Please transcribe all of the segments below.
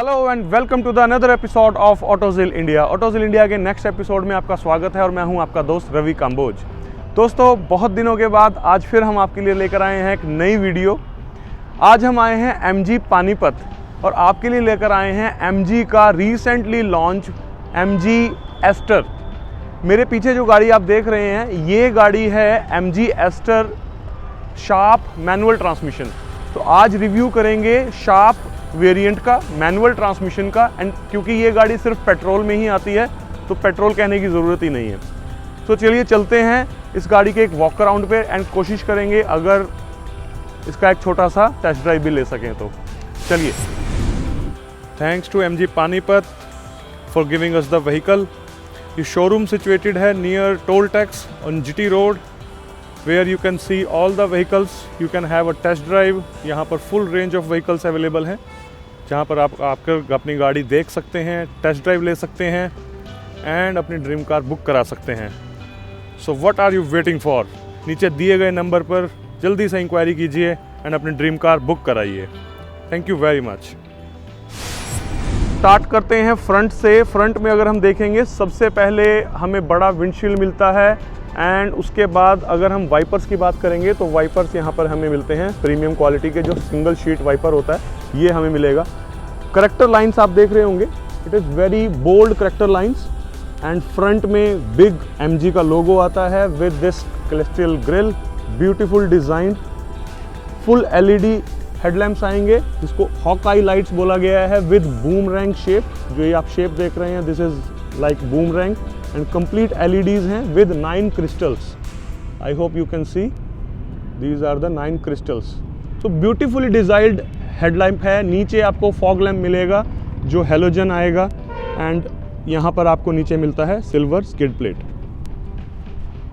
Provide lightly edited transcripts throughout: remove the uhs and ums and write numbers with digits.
Hello and welcome to the another episode of Autozill India. Autozill India के next episode में आपका स्वागत है और मैं हूं आपका दोस्त रवि काम्बोज। दोस्तों, बहुत दिनों के बाद आज फिर हम आपके लिए लेकर आए हैं एक नई वीडियो। आज हम आए हैं MG पानीपत और आपके लिए लेकर आए हैं MG का रिसेंटली लॉन्च MG एस्टर। मेरे पीछे जो गाड़ी आप देख रहे हैं ये गाड़ी है MG Astor sharp manual transmission. तो आज रिव्यू करेंगे शार्प वेरिएंट का, मैनुअल ट्रांसमिशन का। एंड क्योंकि ये गाड़ी सिर्फ पेट्रोल में ही आती है तो पेट्रोल कहने की ज़रूरत ही नहीं है। तो चलिए चलते हैं इस गाड़ी के एक वॉक अराउंड पे एंड कोशिश करेंगे अगर इसका एक छोटा सा टेस्ट ड्राइव भी ले सकें तो। चलिए। Thanks to MG Panipat for giving us the vehicle. ये शोरूम सिचुएटेड है near toll tax on GT road where you can see all the vehicles, you can have a test drive। यहाँ पर full range of vehicles available हैं जहाँ पर आप आकर अपनी गाड़ी देख सकते हैं, टेस्ट ड्राइव ले सकते हैं एंड अपनी ड्रीम कार बुक करा सकते हैं। So what are you waiting for? नीचे दिए गए नंबर पर जल्दी से इंक्वायरी कीजिए एंड अपनी ड्रीम कार बुक कराइए। Thank you very much. Start करते हैं फ्रंट से। फ्रंट में अगर हम देखेंगे सबसे पहले हमें बड़ा विंडशील्ड मिलता है एंड उसके बाद अगर हम वाइपर्स की बात करेंगे तो वाइपर्स यहाँ पर हमें मिलते हैं प्रीमियम क्वालिटी के, जो सिंगल शीट वाइपर होता है ये हमें मिलेगा। करेक्टर लाइंस आप देख रहे होंगे, it is very bold character lines and front में बिग MG का लोगो आता है with this crystal grille, beautiful design. Full LED headlamps आएंगे जिसको हॉकाई लाइट्स बोला गया है विद बूमरैंग शेप। जो ये आप शेप देख रहे हैं this is like boomerang and complete LEDs हैं with 9 crystals। I hope you can see these are the 9 crystals। So beautifully designed headlamp है। नीचे आपको fog lamp मिलेगा जो हेलोजन आएगा एंड यहाँ पर आपको नीचे मिलता है सिल्वर स्किड प्लेट।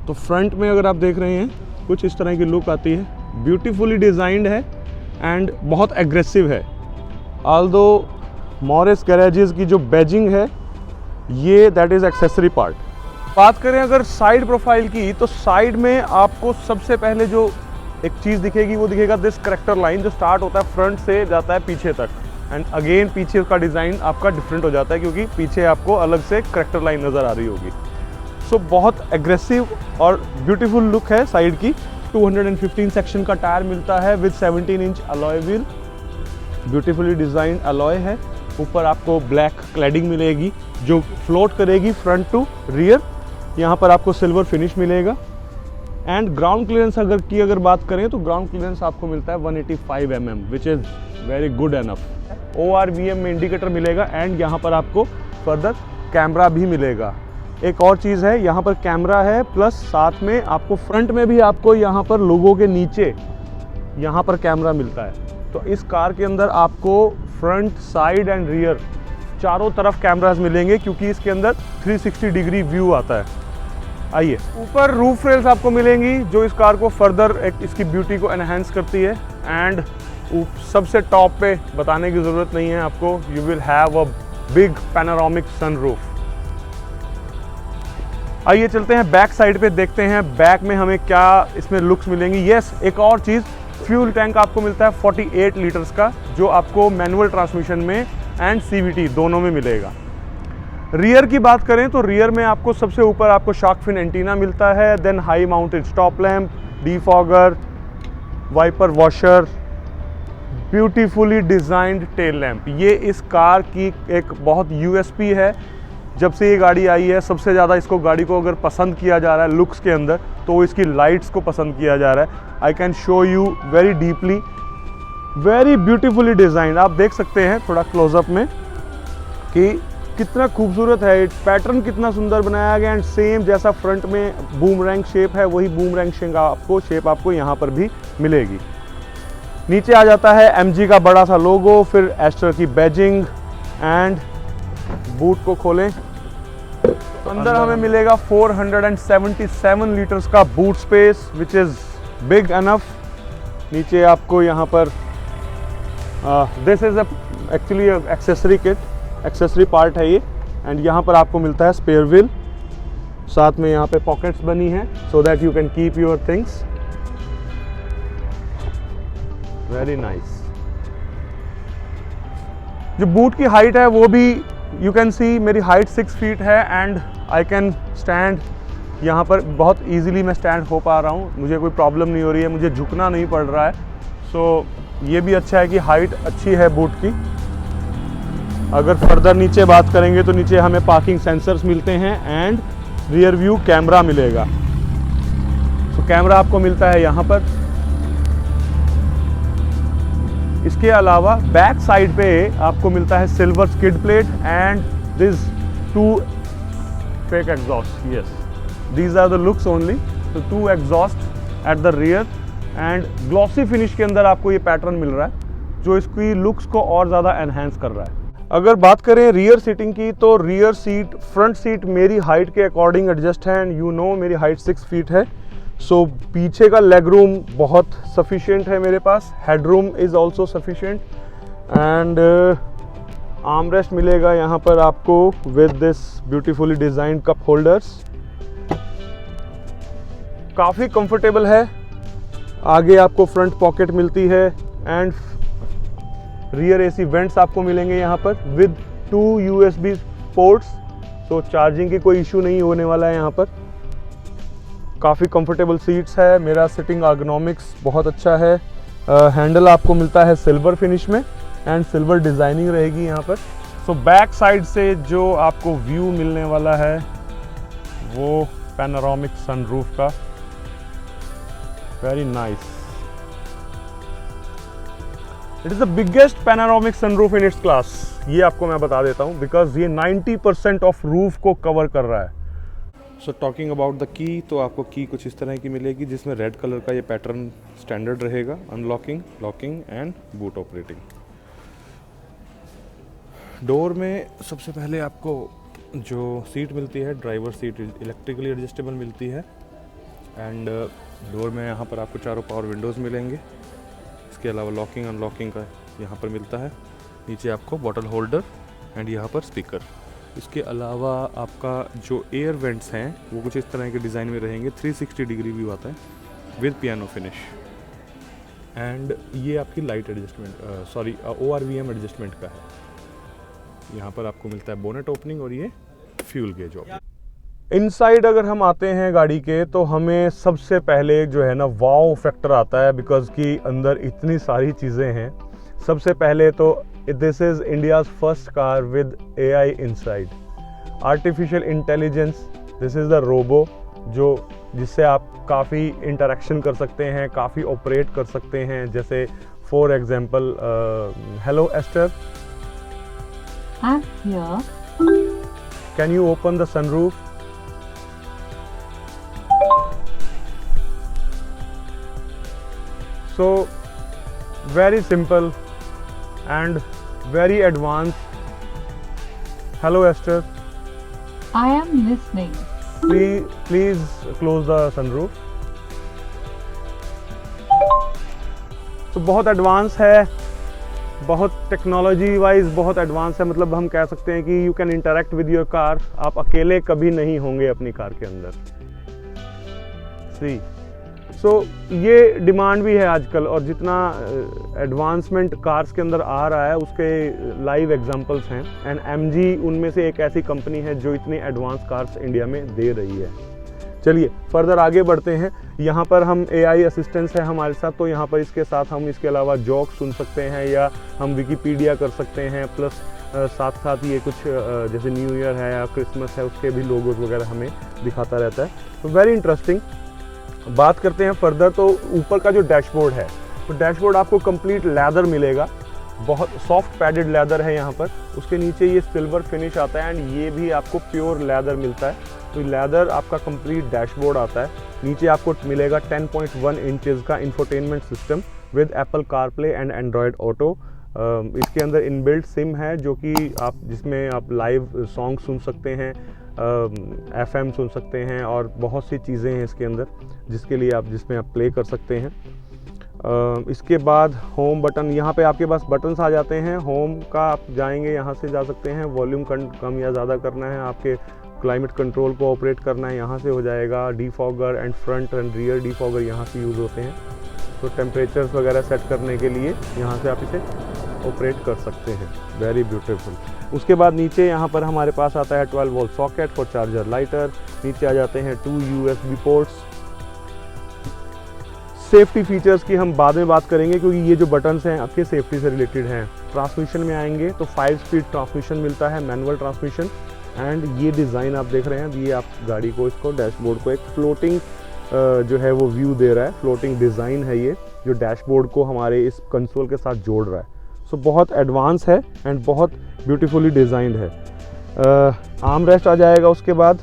तो फ्रंट में अगर आप देख रहे हैं कुछ इस तरह की लुक आती है, ब्यूटीफुली डिज़ाइंड है एंड बहुत एग्रेसिव है। ऑल्दो मॉरिस गैरेजेस की जो बैजिंग है ये दैट इज़ एक्सेसरी पार्ट। बात करें अगर साइड प्रोफाइल की तो साइड में आपको सबसे पहले जो एक चीज़ दिखेगी वो दिखेगा दिस करेक्टर लाइन जो स्टार्ट होता है फ्रंट से जाता है पीछे तक एंड अगेन पीछे का डिज़ाइन आपका डिफरेंट हो जाता है क्योंकि पीछे आपको अलग से करेक्टर लाइन नज़र आ रही होगी। सो बहुत एग्रेसिव और ब्यूटीफुल लुक है साइड की। 215 सेक्शन का टायर मिलता है with 17 inch alloy wheel, beautifully design alloy है। ऊपर आपको ब्लैक क्लैडिंग मिलेगी जो फ्लोट करेगी फ्रंट टू रियर। यहाँ पर आपको सिल्वर फिनिश मिलेगा एंड ग्राउंड क्लियरेंस अगर बात करें तो ग्राउंड क्लियरेंस आपको मिलता है 185 mm which is very good enough. ORVM में इंडिकेटर मिलेगा एंड यहाँ पर आपको फर्दर कैमरा भी मिलेगा। एक और चीज़ है, यहाँ पर कैमरा है प्लस साथ में आपको फ्रंट में भी आपको यहाँ पर लोगों के नीचे यहाँ पर कैमरा मिलता है। तो इस कार के अंदर आपको फ्रंट, साइड एंड रियर चारों तरफ कैमरास मिलेंगे क्योंकि इसके अंदर 360 डिग्री व्यू आता है। आइए, ऊपर रूफ रेल्स आपको मिलेंगी जो इस कार को फर्दर एक इसकी ब्यूटी को एनहांस करती है एंड सबसे टॉप पे बताने की ज़रूरत नहीं है आपको, you will have a big panoramic sunroof. आइए चलते हैं बैक साइड पे, देखते हैं बैक में हमें क्या इसमें लुक्स मिलेंगी। यस, एक और चीज़, फ्यूल टैंक आपको मिलता है 48 लीटर्स का जो आपको मैनुअल ट्रांसमिशन में एंड CVT दोनों में मिलेगा। रियर की बात करें तो रियर में आपको सबसे ऊपर आपको शार्क फिन एंटीना मिलता है, then high mounted stop lamp, defogger, wiper washer, beautifully designed tail lamp. ये इस कार की एक बहुत USP है। जब से ये गाड़ी आई है सबसे ज़्यादा इसको गाड़ी को अगर पसंद किया जा रहा है लुक्स के अंदर तो इसकी लाइट्स को पसंद किया जा रहा है। I can show you very deeply, very beautifully designed. आप देख सकते हैं थोड़ा क्लोजअप में कि कितना खूबसूरत है, पैटर्न कितना सुंदर बनाया गया एंड सेम जैसा फ्रंट में बूमरैंग शेप है वही बूमरैंग शेप आपको यहाँ पर भी मिलेगी। नीचे आ जाता है MG का बड़ा सा लोगो, फिर एस्टर की बैजिंग एंड बूट को खोलें अंदर हमें मिलेगा 477 लीटर्स का boot space which is big enough. नीचे आपको यहाँ पर this is actually accessory kit, accessory part है ये एंड यहाँ पर आपको मिलता है स्पेयर व्हील। साथ में यहाँ पे पॉकेट्स बनी हैं so that you can keep your things. Very nice. जो बूट की हाइट है वो भी यू कैन सी मेरी हाइट 6 फीट है एंड आई कैन स्टैंड यहाँ पर बहुत इजीली मैं स्टैंड हो पा रहा हूँ, मुझे कोई प्रॉब्लम नहीं हो रही है, मुझे झुकना नहीं पड़ रहा है। सो ये भी अच्छा है कि हाइट अच्छी है बूट की। अगर फर्दर नीचे बात करेंगे तो नीचे हमें पार्किंग सेंसर्स मिलते हैं एंड रियर व्यू कैमरा मिलेगा। तो कैमरा आपको मिलता है यहाँ पर। इसके अलावा बैक साइड पे आपको मिलता है silver skid plate and this 2 fake exhaust. Yes, these are the looks only. तो 2 exhaust at the rear end glossy finish के अंदर आपको ये पैटर्न मिल रहा है जो इसकी लुक्स को और ज़्यादा एनहेंस कर रहा है। अगर बात करें रियर सीटिंग की तो रियर सीट फ्रंट सीट मेरी हाइट के अकॉर्डिंग एडजस्ट है एंड यू नो मेरी हाइट 6 फीट है। सो पीछे का लेग रूम बहुत सफिशिएंट है मेरे पास। Head room is also sufficient and armrest मिलेगा यहाँ पर आपको with this beautifully designed cup holders. काफ़ी कंफर्टेबल है। आगे आपको फ्रंट पॉकेट मिलती है एंड रियर एसी वेंट्स आपको मिलेंगे यहाँ पर विद 2 USB पोर्ट्स। तो चार्जिंग की कोई इशू नहीं होने वाला है यहाँ पर। काफ़ी कंफर्टेबल सीट्स है। मेरा सिटिंग एर्गोनॉमिक्स बहुत अच्छा है। हैंडल आपको मिलता है सिल्वर फिनिश में एंड सिल्वर डिज़ाइनिंग रहेगी यहाँ पर। सो बैक साइड से जो आपको व्यू मिलने वाला है वो पैनोरामिक सनरूफ का, very nice. It is the biggest panoramic sunroof in its class. ये आपको मैं बता देता हूँ बिकॉज ये 90% ऑफ रूफ को कवर कर रहा है। So talking about the key, तो आपको की कुछ इस तरह की मिलेगी जिसमें रेड कलर का ये पैटर्न स्टैंडर्ड रहेगा। Unlocking, locking and boot operating. Door में सबसे पहले आपको जो सीट मिलती है, ड्राइवर सीट इलेक्ट्रिकली एडजस्टेबल मिलती है एंड डोर में यहाँ पर आपको चारों पावर विंडोज़ मिलेंगे। इसके अलावा लॉकिंग अनलॉकिंग का यहाँ पर मिलता है। नीचे आपको बॉटल होल्डर एंड यहाँ पर स्पीकर। इसके अलावा आपका जो एयर वेंट्स हैं वो कुछ इस तरह के डिज़ाइन में रहेंगे। 360 डिग्री व्यू आता है विद पियानो फिनिश एंड ये आपकी लाइट एडजस्टमेंट ORVM एडजस्टमेंट का है। यहाँ पर आपको मिलता है बोनेट ओपनिंग और ये फ्यूल गेज ऑप्शन। इनसाइड अगर हम आते हैं गाड़ी के तो हमें सबसे पहले जो है ना वाव फैक्टर आता है बिकॉज कि अंदर इतनी सारी चीज़ें हैं। सबसे पहले तो this is India's first car with AI inside, artificial intelligence. This is the robo जिससे आप काफ़ी इंटरेक्शन कर सकते हैं, काफ़ी ऑपरेट कर सकते हैं। जैसे for example hello Astor, I'm here. Can you open the sunroof? So very simple and very advanced. Hello Esther. I am listening. Please close the sunroof. तो बहुत एडवांस है, बहुत टेक्नोलॉजी वाइज बहुत एडवांस है। मतलब हम कह सकते हैं कि you can interact with your car. आप अकेले कभी नहीं होंगे अपनी कार के अंदर। सी सो ये डिमांड भी है आजकल और जितना एडवांसमेंट कार्स के अंदर आ रहा है उसके लाइव एग्जांपल्स हैं एंड MG उनमें से एक ऐसी कंपनी है जो इतनी एडवांस कार्स इंडिया में दे रही है। चलिए फर्दर आगे बढ़ते हैं। यहाँ पर हम AI असिस्टेंस है हमारे साथ, तो यहाँ पर इसके साथ हम इसके अलावा जोक सुन सकते हैं या हम विकीपीडिया कर सकते हैं। प्लस साथ साथ ये कुछ जैसे न्यू ईयर है या क्रिसमस है उसके भी लोगोज वगैरह हमें दिखाता रहता है। तो वेरी इंटरेस्टिंग। बात करते हैं फर्दर, तो ऊपर का जो डैशबोर्ड है तो डैशबोर्ड आपको कंप्लीट लेदर मिलेगा, बहुत सॉफ्ट पैडेड लेदर है यहाँ पर। उसके नीचे ये सिल्वर फिनिश आता है एंड ये भी आपको प्योर लेदर मिलता है। तो लेदर आपका कंप्लीट डैशबोर्ड आता है। नीचे आपको मिलेगा 10.1 इंचेस का infotainment system with Apple CarPlay and Android auto. इसके अंदर इनबिल्ट सिम है जो कि जिसमें आप लाइव सॉन्ग सुन सकते हैं, FM सुन सकते हैं और बहुत सी चीज़ें हैं इसके अंदर जिसमें आप प्ले कर सकते हैं। इसके बाद होम बटन, यहाँ पे आपके पास बटन्स आ जाते हैं। होम का आप जाएंगे, यहाँ से जा सकते हैं। वॉल्यूम कम या ज़्यादा करना है, आपके क्लाइमेट कंट्रोल को ऑपरेट करना है, यहाँ से हो जाएगा। Defogger and front end rear defogger यहाँ से यूज़ होते हैं। तो टेम्परेचर्स वगैरह सेट करने के लिए यहाँ से आप इसे ऑपरेट कर सकते हैं। Very beautiful. उसके बाद नीचे यहाँ पर हमारे पास आता है 12 volt socket for charger lighter. नीचे आ जाते हैं 2 USB पोर्ट्स। सेफ्टी फीचर्स की हम बाद में बात करेंगे क्योंकि ये जो बटन्स हैं आपके सेफ्टी से रिलेटेड हैं। ट्रांसमिशन में आएंगे तो 5 स्पीड ट्रांसमिशन मिलता है, मैनुअल ट्रांसमिशन। एंड ये डिज़ाइन आप देख रहे हैं, ये आप गाड़ी को, इसको डैशबोर्ड को एक फ्लोटिंग जो है वो व्यू दे रहा है। फ्लोटिंग डिज़ाइन है ये, जो डैशबोर्ड को हमारे इस कंसोल के साथ जोड़ रहा है। सो बहुत एडवांस है एंड बहुत ब्यूटीफुली डिज़ाइंड है। आर्म रेस्ट आ जाएगा उसके बाद,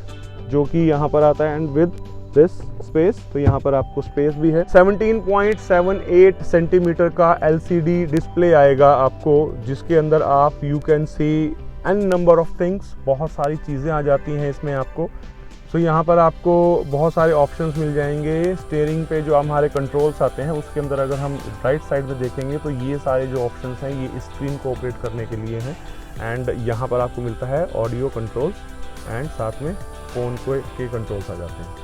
जो कि यहाँ पर आता है एंड विद दिस स्पेस। तो यहाँ पर आपको स्पेस भी है। 17.78 सेंटीमीटर का LCD डिस्प्ले आएगा आपको, जिसके अंदर आप you can see an number of things, बहुत सारी चीज़ें आ जाती हैं इसमें आपको। सो यहाँ पर आपको बहुत सारे ऑप्शंस मिल जाएंगे। स्टीयरिंग पे जो हमारे कंट्रोल्स आते हैं उसके अंदर अगर हम राइट साइड में देखेंगे तो ये सारे जो ऑप्शंस हैं ये स्क्रीन को ऑपरेट करने के लिए हैं। एंड यहाँ पर आपको मिलता है ऑडियो कंट्रोल्स एंड साथ में फ़ोन के कंट्रोल्स आ जाते हैं।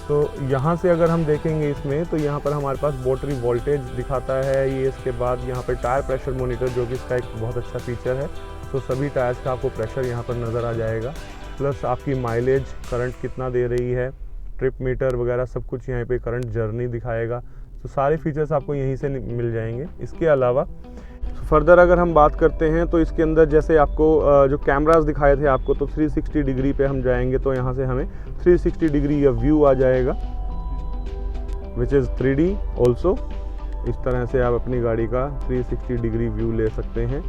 तो यहाँ से अगर हम देखेंगे इसमें तो यहाँ पर हमारे पास बैटरी वोल्टेज दिखाता है ये। इसके बाद यहाँ पर टायर प्रेशर मॉनिटर, जो कि इसका एक बहुत अच्छा फीचर है। तो सभी टायर्स का आपको प्रेशर यहाँ पर नज़र आ जाएगा, प्लस आपकी माइलेज, करंट कितना दे रही है, ट्रिप मीटर वगैरह सब कुछ यहाँ पे करंट जर्नी दिखाएगा। तो सारे फीचर्स आपको यहीं से मिल जाएंगे। इसके अलावा फर्दर अगर हम बात करते हैं तो इसके अंदर जैसे आपको जो कैमरास दिखाए थे आपको, तो 360 डिग्री पे हम जाएंगे तो यहाँ से हमें 360 डिग्री या व्यू आ जाएगा, विच इज़ 3D ऑल्सो। इस तरह से आप अपनी गाड़ी का 360 डिग्री व्यू ले सकते हैं।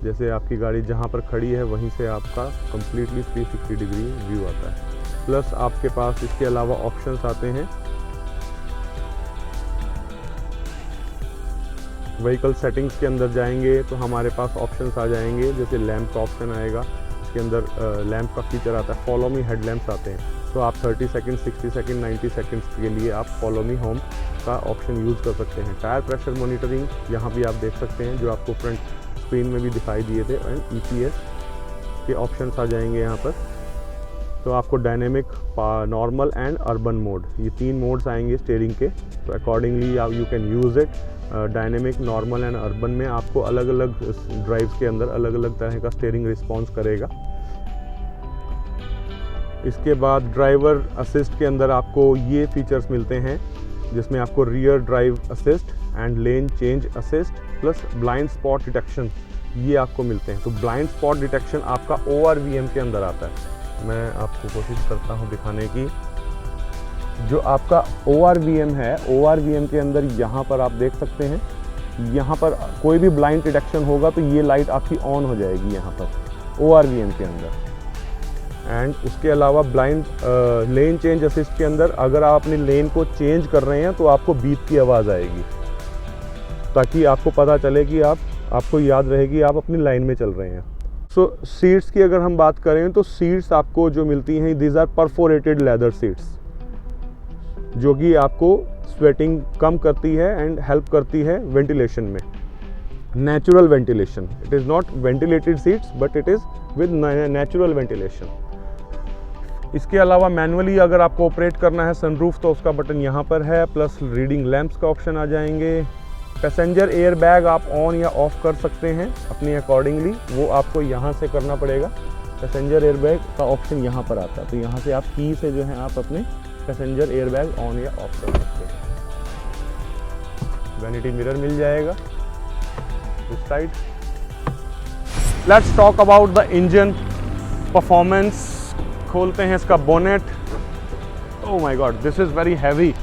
जैसे आपकी गाड़ी जहाँ पर खड़ी है वहीं से आपका कम्प्लीटली 360 डिग्री व्यू आता है। प्लस आपके पास इसके अलावा ऑप्शंस आते हैं। व्हीकल सेटिंग्स के अंदर जाएंगे तो हमारे पास ऑप्शंस आ जाएंगे, जैसे लैंप का ऑप्शन आएगा। इसके अंदर लैंप का फीचर आता है। फॉलो मी हेडलैम्प्स आते हैं, तो आप 30 सेकंड, 60 सेकंड, 90 सेकंड्स के लिए आप फॉलो मी होम का ऑप्शन यूज़ कर सकते हैं। टायर प्रेशर मॉनिटरिंग यहाँ भी आप देख सकते हैं, जो आपको फ्रंट स्क्रीन में भी दिखाई दिए थे। एंड EPS के ऑप्शंस आ जाएंगे यहाँ पर। तो आपको dynamic, normal and urban mode, ये 3 मोड्स आएंगे स्टीयरिंग के। तो अकॉर्डिंगली आप you can use it. Dynamic, normal and urban में आपको अलग अलग ड्राइव्स के अंदर अलग अलग तरह का स्टीयरिंग रिस्पॉन्स करेगा। इसके बाद ड्राइवर असिस्ट के अंदर आपको ये फीचर्स मिलते हैं, जिसमें आपको rear drive assist and lane change assist plus blind spot detection, ये आपको मिलते हैं। तो ब्लाइंड स्पॉट डिटेक्शन आपका ORVM के अंदर आता है। मैं आपको कोशिश करता हूँ दिखाने की। जो आपका ORVM है, ORVM के अंदर यहाँ पर आप देख सकते हैं, यहाँ पर कोई भी ब्लाइंड डिटेक्शन होगा तो ये लाइट आपकी ऑन हो जाएगी यहाँ पर ORVM के अंदर। एंड उसके अलावा ब्लाइंड लेन चेंज असिस्ट के अंदर अगर आप अपनी लेन को चेंज कर रहे हैं तो आपको बीप की आवाज़ आएगी, ताकि आपको पता चले कि आपको याद रहे कि आप अपनी लाइन में चल रहे हैं। सो सीट्स की अगर हम बात करें तो सीट्स आपको जो मिलती हैं, these are perforated leather seats, जो कि आपको स्वेटिंग कम करती है एंड हेल्प करती है वेंटिलेशन में। Natural ventilation, it is not ventilated seats but it is with natural ventilation. इसके अलावा मैनुअली अगर आपको ऑपरेट करना है सनरूफ तो उसका बटन यहाँ पर है, प्लस रीडिंग लैंप्स का ऑप्शन आ जाएंगे। पैसेंजर एयर बैग आप ऑन या ऑफ कर सकते हैं अपनी अकॉर्डिंगली, वो आपको यहाँ से करना पड़ेगा। पैसेंजर एयर बैग का ऑप्शन यहाँ पर आता है, तो यहाँ से आप की से जो है आप अपने पैसेंजर एयर बैग ऑन या ऑफ कर सकते हैं। वैनिटी मिरर मिल जाएगा इस side. Let's talk about the engine performance. खोलते हैं इसका bonnet. Oh my God, this is very heavy.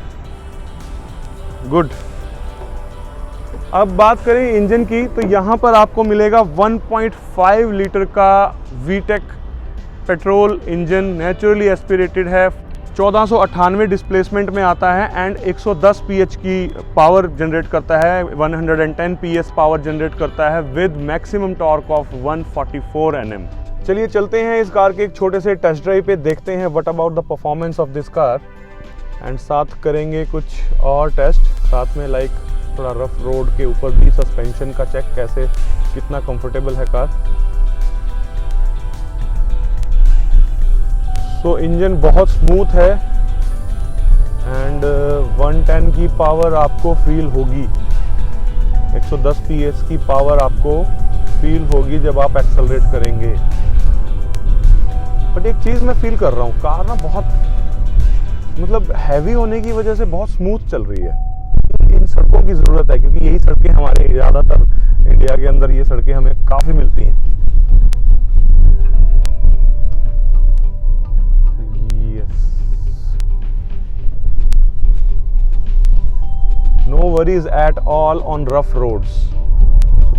Good. अब बात करें इंजन की, तो यहाँ पर आपको मिलेगा 1.5 लीटर का VTEC petrol engine, naturally aspirated है। 1498 डिस्प्लेसमेंट में आता है एंड 110 pH की पावर जनरेट करता है, 110 PS पावर जनरेट करता है with maximum torque of 144 Nm। चलिए चलते हैं इस कार के एक छोटे से टेस्ट ड्राइव पे, देखते हैं what about the performance of this car, and साथ करेंगे कुछ और टेस्ट साथ में, लाइक थोड़ा रफ रोड के ऊपर भी सस्पेंशन का चेक, कैसे कितना कंफर्टेबल है कार। तो इंजन बहुत स्मूथ है एंड 110 की पावर आपको फील होगी 110 PS की पावर आपको फील होगी जब आप एक्सेलरेट करेंगे। बट एक चीज़ मैं फील कर रहा हूँ, कार ना बहुत मतलब हैवी होने की वजह से बहुत स्मूथ चल रही है। इन सड़कों की ज़रूरत है क्योंकि यही सड़कें हमारे ज़्यादातर इंडिया के अंदर ये सड़कें हमें काफ़ी मिलती हैं। No worries at all on rough roads.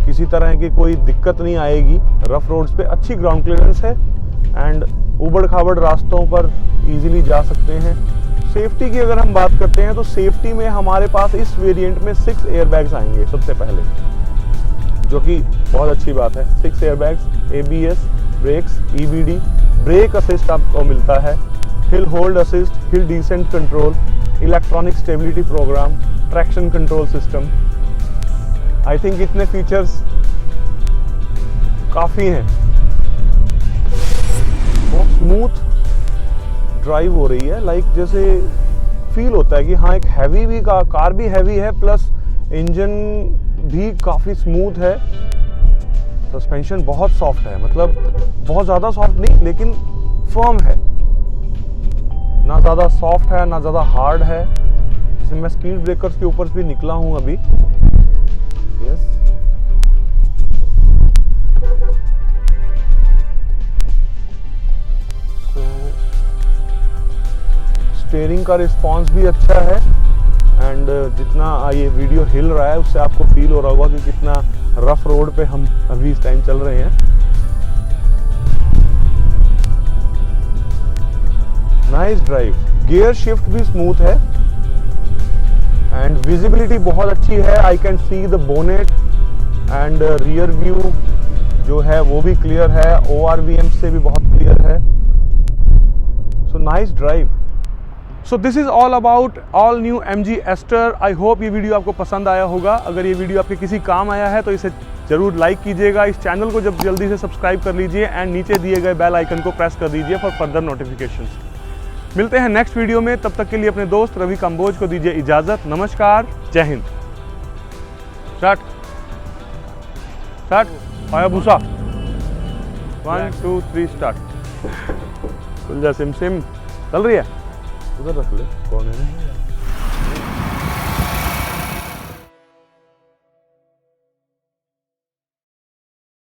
किसी तरह की कोई दिक्कत नहीं आएगी रफ रोड्स पे। अच्छी ग्राउंड क्लियरेंस है एंड उबड़ खाबड़ रास्तों पर इजीली जा सकते हैं। सेफ्टी की अगर हम बात करते हैं तो सेफ्टी में हमारे पास इस वेरिएंट में 6 एयरबैग्स आएंगे सबसे पहले, जो कि बहुत अच्छी बात है। 6 airbags, ABS, brakes, EBD, brake assist आपको मिलता है, hill hold assist, hill descent control, electronic stability program, traction control system. I think इतने फीचर्स काफ़ी हैं। बहुत स्मूथ ड्राइव हो रही है, लाइक जैसे फील होता है कि हाँ एक हैवी भी कार भी हैवी है, प्लस इंजन भी काफ़ी स्मूथ है। सस्पेंशन बहुत सॉफ्ट है, मतलब बहुत ज़्यादा सॉफ्ट नहीं लेकिन फर्म है, ना ज़्यादा सॉफ्ट है ना ज़्यादा हार्ड है। जैसे मैं स्पीड ब्रेकर्स के ऊपर भी निकला हूँ अभी। यस, स्टीयरिंग का रिस्पांस भी अच्छा है एंड जितना ये वीडियो हिल रहा है उससे आपको फील हो रहा होगा कि कितना रफ रोड पे हम अभी इस टाइम चल रहे हैं। Nice drive. गियर शिफ्ट भी स्मूथ है एंड विजिबिलिटी बहुत अच्छी है। I can see the bonnet and rear view जो है वो भी क्लियर है, ORVM से भी बहुत क्लियर है। So nice drive. So this is all about all new MG Astor. I hope ये वीडियो आपको पसंद आया होगा। अगर ये वीडियो आपके किसी काम आया है तो इसे ज़रूर लाइक कीजिएगा। इस चैनल को जब जल्दी से सब्सक्राइब कर लीजिए एंड नीचे दिए गए बेल आइकन को प्रेस कर दीजिए फॉर फर्दर नोटिफिकेशंस। मिलते हैं नेक्स्ट वीडियो में, तब तक के लिए अपने दोस्त रवि कंबोज को दीजिए इजाज़त। नमस्कार, जय हिंद। स्टार्ट स्टार्ट आया भूसा। 1 2 3 स्टार्ट। सिम सिम चल रही है, उधर रख ले कोने में।